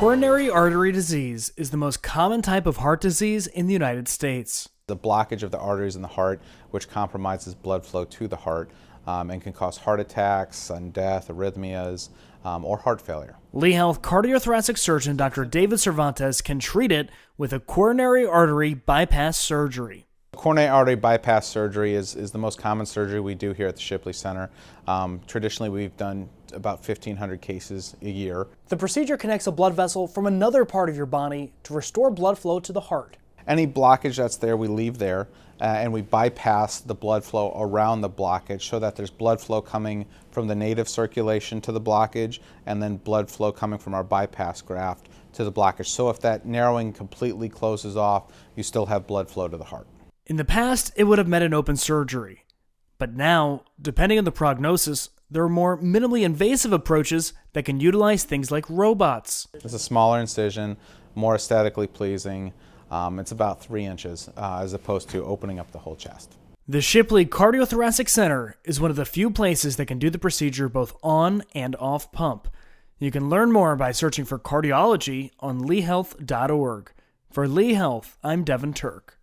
Coronary artery disease is the most common type of heart disease in the United States. The blockage of the arteries in the heart, which compromises blood flow to the heart and can cause heart attacks, sudden death, arrhythmias, or heart failure. Health Cardiothoracic Surgeon Dr. David Cervantes can treat it with a coronary artery bypass surgery. Coronary artery bypass surgery is the most common surgery we do here at the Shipley Center. Traditionally, we've done about 1,500 cases a year. The procedure connects a blood vessel from another part of your body to restore blood flow to the heart. Any blockage that's there, we leave there, and we bypass the blood flow around the blockage so that there's blood flow coming from the native circulation to the blockage, and then blood flow coming from our bypass graft to the blockage. So if that narrowing completely closes off, you still have blood flow to the heart. In the past, it would have meant an open surgery. But now, depending on the prognosis, there are more minimally invasive approaches that can utilize things like robots. It's a smaller incision, more aesthetically pleasing. It's about 3 inches as opposed to opening up the whole chest. The Shipley Cardiothoracic Center is one of the few places that can do the procedure both on and off pump. You can learn more by searching for cardiology on lehealth.org. For Lee Health, I'm Devin Turk.